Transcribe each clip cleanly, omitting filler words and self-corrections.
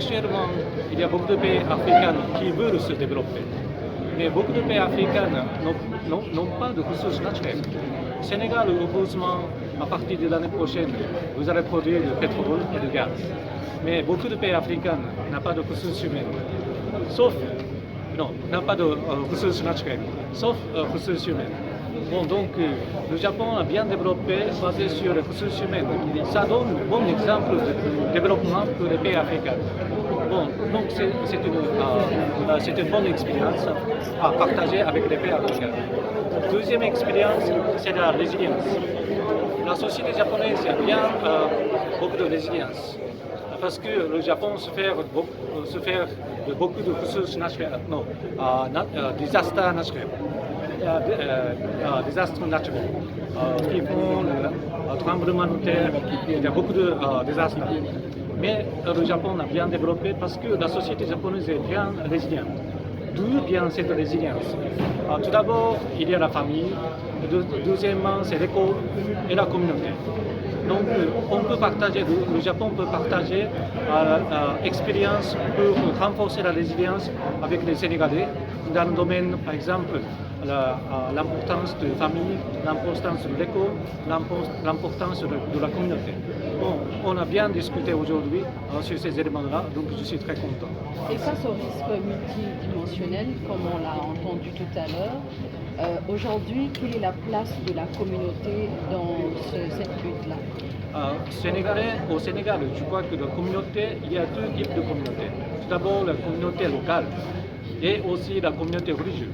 actuellement, il y a beaucoup de pays africains qui veulent se développer. Mais beaucoup de pays africains n'ont pas de ressources naturelles. Sénégal, heureusement, à partir de l'année prochaine, vous allez produire du pétrole et du gaz. Mais beaucoup de pays africains n'ont pas de ressources humaines. N'a pas de ressources naturelles, sauf ressources humaines. Bon, donc, le Japon a bien développé, basé sur les ressources humaines. Ça donne un bon exemple de développement pour les pays africains. Bon, donc c'est une bonne expérience à partager avec les pays africains. Deuxième expérience, c'est la résilience. La société japonaise a bien beaucoup de résilience. Parce que le Japon se fait de beaucoup de ressources naturelles, désastres naturels. Désastres naturels qui font le tremblement de terre, il y a beaucoup de désastres. Mais le Japon a bien développé parce que la société japonaise est bien résiliente. D'où vient cette résilience? Tout d'abord, il y a la famille. Deuxièmement, c'est l'école et la communauté. Donc, on peut partager, le Japon peut partager l'expérience pour renforcer la résilience avec les Sénégalais dans le domaine, par exemple, l'importance de la famille, l'importance de l'école, l'importance de la communauté. Bon, on a bien discuté aujourd'hui sur ces éléments-là, donc je suis très content. Et face au risque multidimensionnel, comme on l'a entendu tout à l'heure, aujourd'hui, quelle est la place de la communauté dans cette lutte-là? Au Sénégal, je crois que la communauté, il y a deux types de communautés. Tout d'abord, la communauté locale et aussi la communauté religieuse.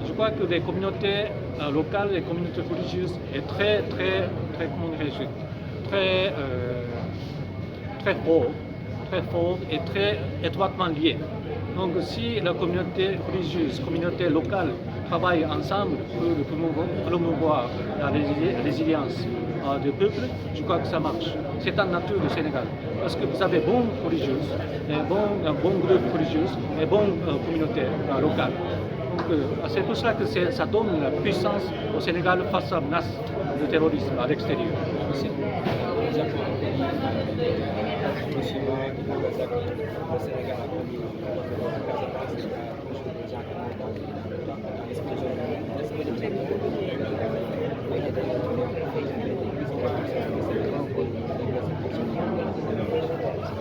Je crois que les communautés locales, les communautés religieuses est très fort et très étroitement liées. Donc si la communauté religieuse, communauté locale travaillent ensemble pour promouvoir la résilience du peuple, je crois que ça marche. C'est en nature du Sénégal. Parce que vous avez bonnes religieuses, un bon groupe religieux et bonnes communautés locales. Donc c'est pour cela que ça donne la puissance au Sénégal face à la menace du terrorisme à l'extérieur. Merci.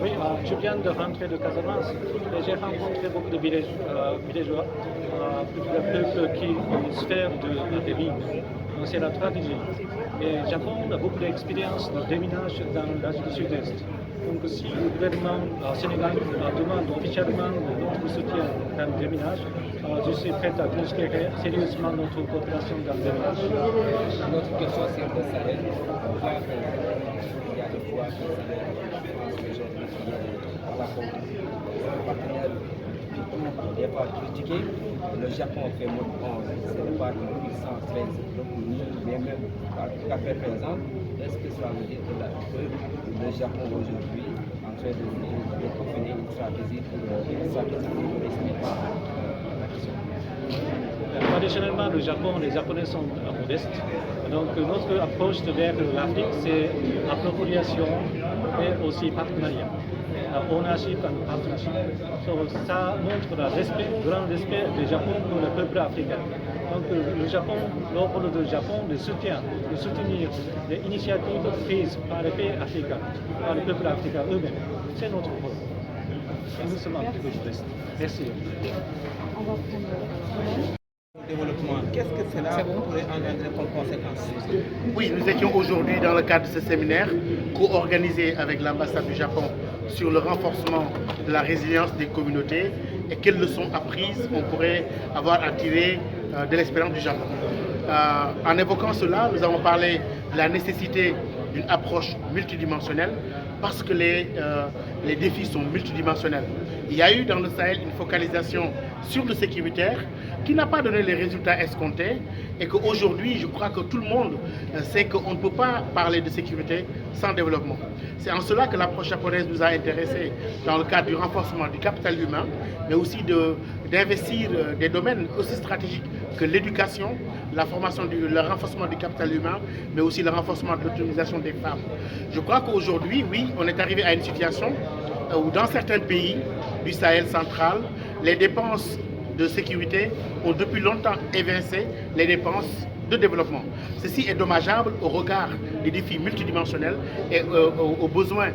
Oui, je viens de rentrer de Casamance et j'ai rencontré beaucoup de villageois, de peuples qui se servent de vignes. C'est la tradition. Et le Japon a beaucoup d'expérience de déminage dans l'Asie du Sud-Est. Donc si le gouvernement sénégalais demande officiellement notre soutien dans le déminage, je suis prêt à considérer sérieusement notre coopération dans le déminage. Notre question c'est le Sahel. On voit qu'il y a des fois que le Sahel aujourd'hui qui est à la faute des partenaires des fois critiqués. Le Japon fait mode 11, c'est pas une puissance très reconnue, mais même jusqu'à faire présent. Est-ce que cela veut dire que le Japon aujourd'hui est en train de définir une stratégie pour estimer la question? Traditionnellement, les Japonais sont modestes. Donc notre approche vers l'Afrique, c'est appropriation et aussi partenariat. Ownership and partnership. Ça montre le grand respect du Japon pour le peuple africain. Donc le Japon, le rôle du Japon de soutenir les initiatives prises par les pays africains, par le peuple africain eux-mêmes. C'est notre rôle. Et nous sommes un petit peu modestes. Merci. On va prendre développement, qu'est-ce que cela pourrait engendrer comme conséquence? Oui, nous étions aujourd'hui dans le cadre de ce séminaire co-organisé avec l'ambassade du Japon sur le renforcement de la résilience des communautés et quelles leçons apprises on pourrait avoir à tirer de l'expérience du Japon. En évoquant cela, nous avons parlé de la nécessité d'une approche multidimensionnelle parce que les défis sont multidimensionnels. Il y a eu dans le Sahel une focalisation sur le sécuritaire qui n'a pas donné les résultats escomptés et qu'aujourd'hui, je crois que tout le monde sait qu'on ne peut pas parler de sécurité sans développement. C'est en cela que l'approche japonaise nous a intéressés dans le cadre du renforcement du capital humain, mais aussi d'investir des domaines aussi stratégiques que l'éducation, la formation, le renforcement du capital humain, mais aussi le renforcement de l'autonomisation des femmes. Je crois qu'aujourd'hui, oui, on est arrivé à une situation où dans certains pays du Sahel central, les dépenses de sécurité ont depuis longtemps évincé les dépenses de développement. Ceci est dommageable au regard des défis multidimensionnels et aux besoins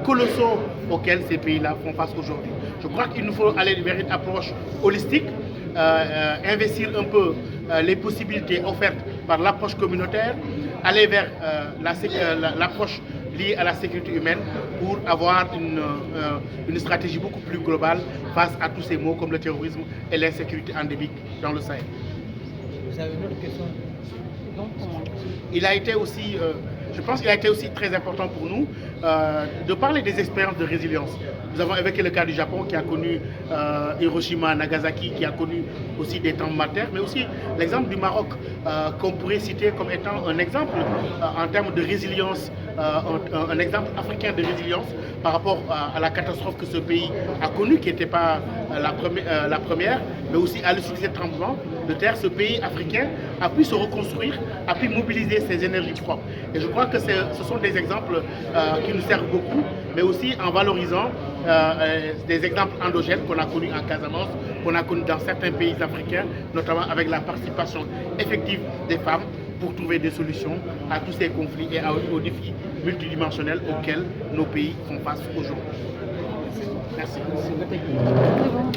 colossaux auxquels ces pays-là font face aujourd'hui. Je crois qu'il nous faut aller vers une approche holistique, investir un peu les possibilités offertes par l'approche communautaire, aller vers l'approche liée à la sécurité humaine pour avoir une stratégie beaucoup plus globale face à tous ces maux comme le terrorisme et l'insécurité endémique dans le Sahel. Vous avez une autre question? Il a été aussi, je pense qu'il a été aussi très important pour nous de parler des expériences de résilience. Nous avons évoqué le cas du Japon qui a connu Hiroshima, Nagasaki, qui a connu aussi des tremblements de terre, mais aussi l'exemple du Maroc qu'on pourrait citer comme étant un exemple en termes de résilience, un exemple africain de résilience par rapport à la catastrophe que ce pays a connue, qui n'était pas la première, mais aussi à l'issue de ces tremblements de terre, ce pays africain a pu se reconstruire, a pu mobiliser ses énergies propres. Et je crois que ce sont des exemples qui nous servent beaucoup, mais aussi en valorisant des exemples endogènes qu'on a connus en Casamance, qu'on a connus dans certains pays africains, notamment avec la participation effective des femmes pour trouver des solutions à tous ces conflits et aux défis multidimensionnels auxquels nos pays font face aujourd'hui. Merci. C'est bon.